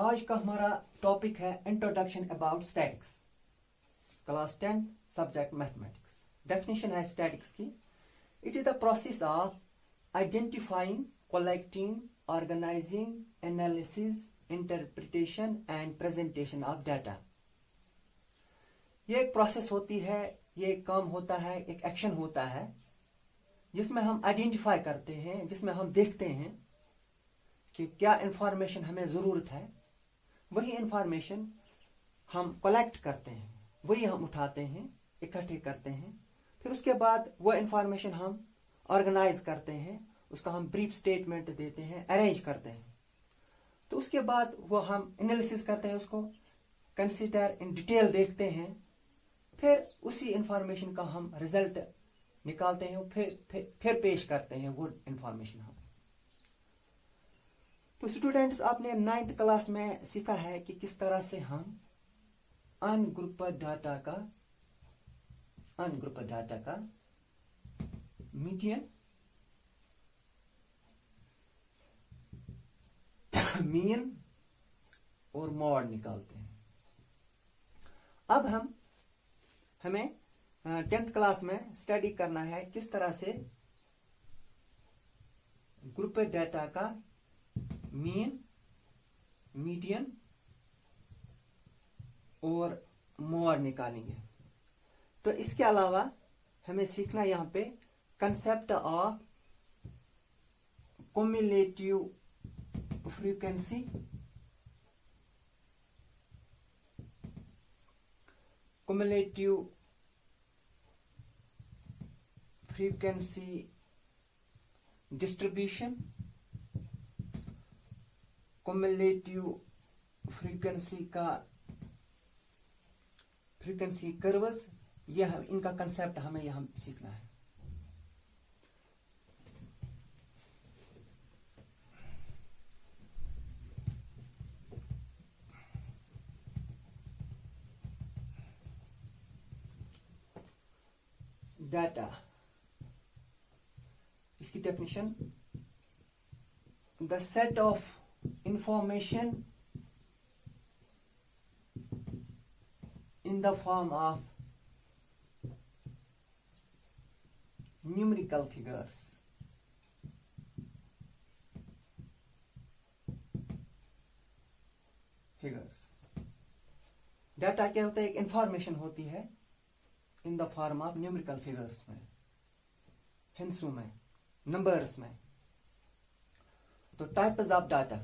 आज का हमारा टॉपिक है introduction about statics, class 10 subject mathematics. Definition है स्टैटिक्स की, it is the process of identifying, collecting, organising, analysis, interpretation and presentation of data. ये एक प्रोसेस होती है, ये एक काम होता है, एक एक्शन होता है जिसमें हम आइडेंटिफाई करते हैं, जिसमें हम देखते हैं कि क्या इंफॉर्मेशन हमें जरूरत है, वही इंफॉर्मेशन हम कलेक्ट करते हैं, वही हम उठाते हैं, इकट्ठे करते हैं। फिर उसके बाद वो इंफॉर्मेशन हम ऑर्गेनाइज करते हैं, उसका हम ब्रीफ स्टेटमेंट देते हैं, अरेंज करते हैं। तो उसके बाद वो हम एनालिसिस करते हैं, उसको कंसीडर इन डिटेल देखते हैं, फिर उसी इंफॉर्मेशन का हम रिजल्ट निकालते हैं, फिर पेश करते हैं वो इंफॉर्मेशन हम। तो स्टूडेंट्स, आपने 9th क्लास में सीखा है कि किस तरह से हम अनग्रुप्ड डाटा का मीडियन, मीन और मॉड निकालते हैं। अब हमें 10th क्लास में स्टडी करना है किस तरह से ग्रुप डाटा का मीन, मीडियन और मॉड निकालेंगे। तो इसके अलावा हमें सीखना यहां पे concept of cumulative frequency, cumulative frequency distribution, cumulative frequency curves, यह इनका कंसेप्ट हमें यहां सीखना है। डाटा, इसकी definition, the set of information in the form of numerical figures. Data क्या होता है? एक इंफॉर्मेशन होती है in the form of numerical figures में, हिंसों में, नंबर्स में। तो टाइप्स ऑफ डाटा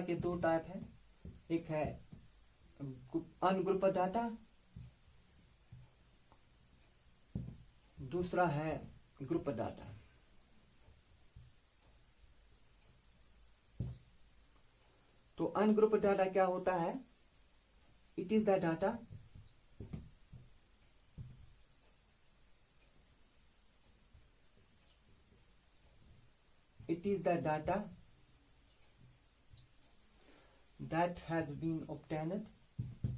के दो टाइप है, एक है अनग्रुप्ड डाटा, दूसरा है ग्रुप डाटा। तो अनग्रुप्ड डाटा क्या होता है? It is the data that has been obtained,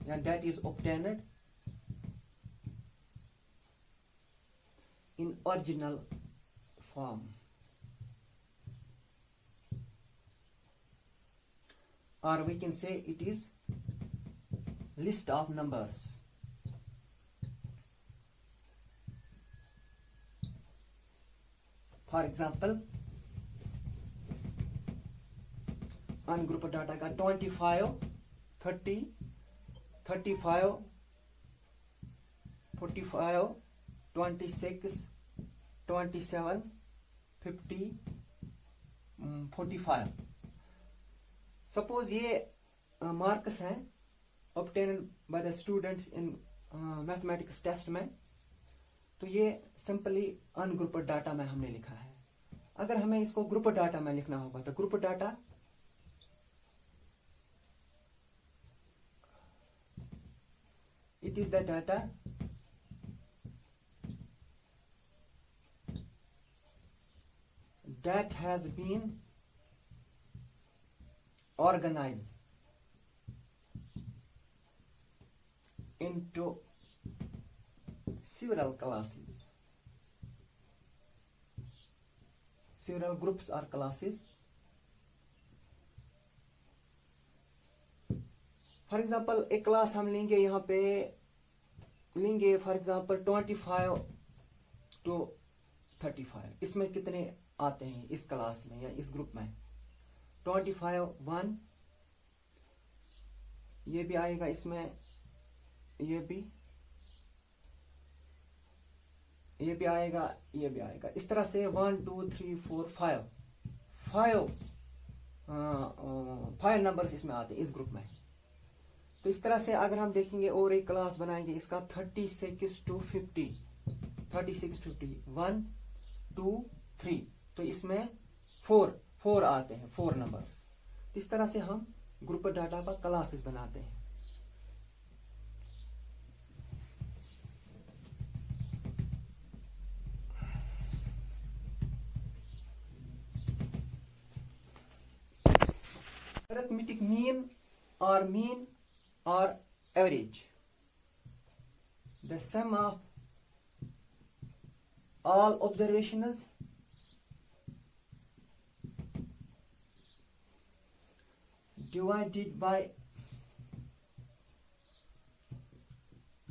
and that is obtained in original form, or we can say it is list of numbers. For example, ungroup data का 25, 30, 35, 45, 26, 27, 50, 45। Suppose ये marks हैं obtain by the students in mathematics test में, तो ये simply ungrouped data में हमने लिखा है। अगर हमें इसको ग्रुप डाटा में लिखना होगा तो group data it is the data that has been organized into several classes, several groups or classes for example एक क्लास हम लेंगे, यहाँ पे लेंगे फॉर एग्जांपल 25 to 35। इसमें कितने आते हैं इस क्लास में या इस ग्रुप में? 25 1, ये भी आएगा इसमें, ये भी आएगा, ये भी आएगा। इस तरह से 1 2 3 4 5 नंबर्स इसमें आते हैं इस ग्रुप में। तो इस तरह से अगर हम देखेंगे और एक क्लास बनाएंगे इसका 36 to 50, 1 2 3, तो इसमें 4 आते हैं, 4 नंबर्स। इस तरह से हम ग्रुप डाटा पर क्लासेस बनाते हैं। Arithmetic mean or average, the sum of all observations divided by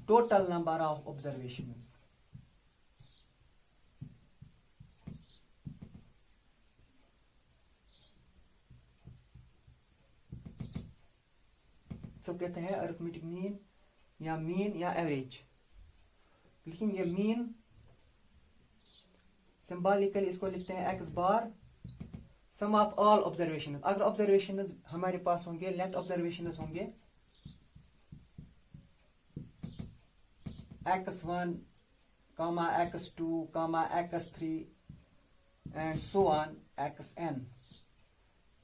total number of observations. सब कहते हैं अरिथमेटिक मीन या एवरेज। लिखेंगे मीन, सिंबॉलिकली इसको लिखते हैं x bar, sum of all observation. अगर ऑब्जर्वेशन हमारे पास होंगे, लेट ऑब्जर्वेशन होंगे x1, x2, x3 and so on xn,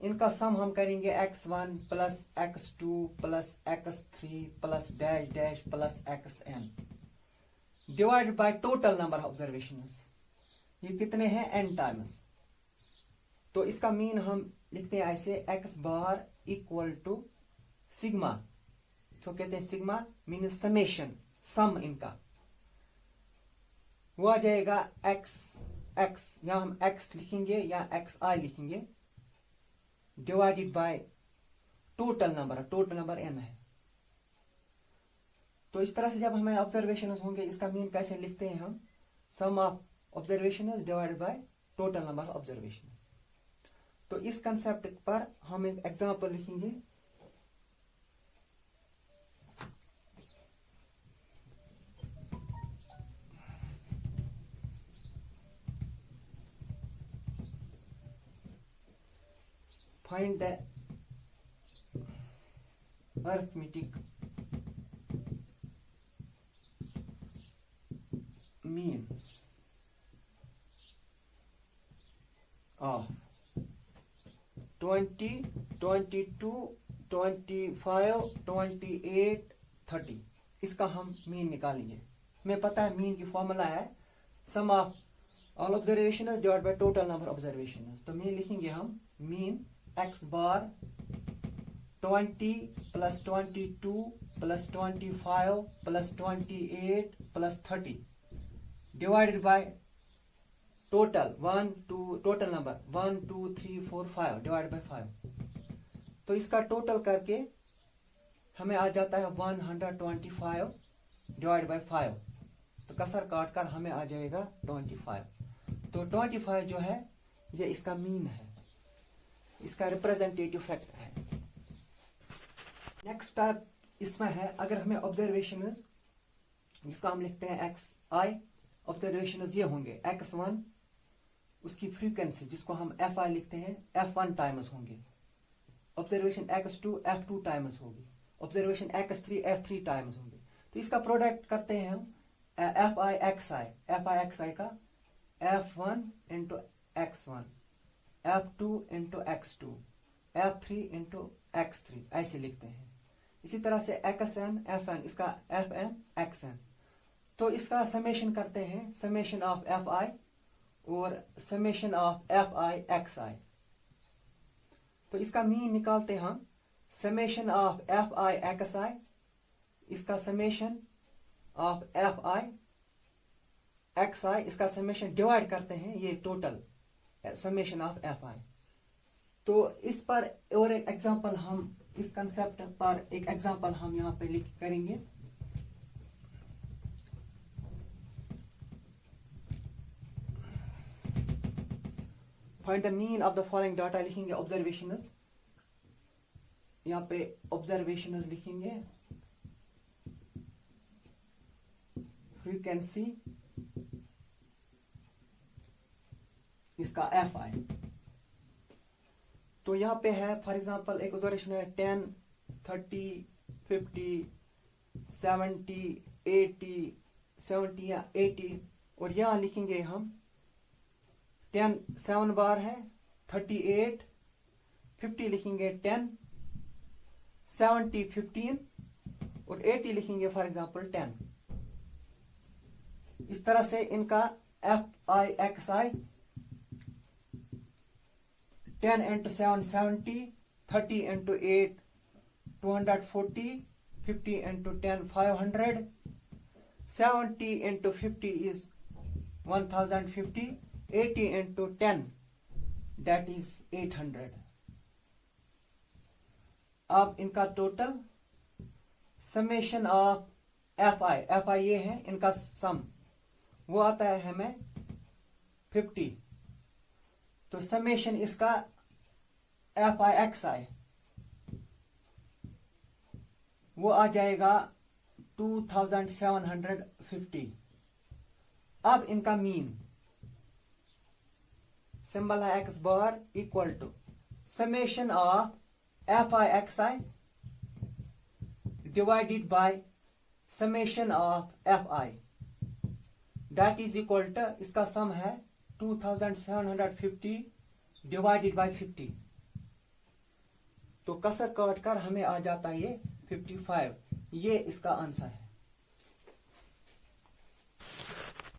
इनका सम हम करेंगे x1 plus x2 plus x3 plus dash dash plus xn divided by total number of observations. ये कितने हैं? n times. तो इसका मीन हम लिखते हैं ऐसे, x bar equal to sigma. तो कहते हैं सिग्मा मीन समेशन, सम इनका वो आ जाएगा x, यहां हम x लिखेंगे या xi लिखेंगे, divided by total number n है। तो इस तरह से जब हमें ऑब्जर्वेशन होंगे, इसका मीन कैसे लिखते हैं हम? Sum of observation divided by total number of observation. तो इस कंसेप्ट पर हम एक एग्जांपल लिखेंगे। Find the arithmetic mean of 20, 22, 25, 28, 30। इसका हम मीन निकालेंगे। हमें पता है मीन की फॉर्मूला है sum of all observations divided by total number observations. तो मीन लिखेंगे हम mean x bar 20 plus 22 plus 25 plus 28 plus 30 divided by total total number 1 2 3 4 5 divided by 5। तो इसका टोटल करके हमें आ जाता है 125 डिवाइडेड बाय 5। तो कसर काट कर हमें आ जाएगा 25। तो 25 जो है ये इसका मीन है, इसका रिप्रेजेंटेटिव फैक्टर है। नेक्स्ट टाइप इसमें है, अगर हमें ऑब्जर्वेशन जिसका हम लिखते हैं xi, ऑब्जर्वेशन ये होंगे x1, उसकी फ्रीक्वेंसी जिसको हम fi लिखते हैं f1 टाइम्स होंगे। ऑब्जर्वेशन x2 f2 टाइम्स होगी। ऑब्जर्वेशन x3 f3 टाइम्स होंगे। तो इसका प्रोडक्ट करते हैं हम fi xi का f1 into x1, f2 into x2, f3 into x3 ऐसे लिखते हैं। इसी तरह से xn fn, इसका fn xn। तो इसका समेशन करते हैं, समेशन ऑफ fi और समेशन ऑफ fi xi। तो इसका मीन निकालते हैं हम, समेशन ऑफ fi xi, इसका समेशन ऑफ fi xi, इसका समेशन डिवाइड करते हैं ये टोटल समेशन ऑफ fi। तो इस पर और एक एग्जांपल हम इस कंसेप्ट पर एक एग्जांपल हम यहाँ पे लिख करेंगे। Find the mean of the following data लिखेंगे ऑब्जर्वेशंस, यहाँ पे ऑब्जर्वेशंस लिखेंगे, फ्रीक्वेंसी इसका FI। तो यहाँ पे है फॉर एग्जांपल एक ऑब्जर्वेशन है 10, 30, 50, 70, 80, 70 या 80, और यहाँ लिखेंगे हम 10 7 बार है, 38, 50 लिखेंगे 10, 70 15 और 80 लिखेंगे फॉर एग्जांपल 10। इस तरह से इनका FI XI 10 into 7 70, 30 into 8 240, 50 into 10 500, 70 into 50 is 1050, 80 into 10 that is 800। अब इनका टोटल समेशन ऑफ FI ये है इनका सम, वो आता है हमें 50। तो समेशन इसका FI XI वो आ जाएगा 2750। अब इनका मीन सिंबल है X bar equal to summation of FI XI divided by summation of FI, that is equal to इसका सम है 2750 डिवाइडेड बाय 50। तो कसर काट कर हमें आ जाता है ये 55। ये इसका आंसर है।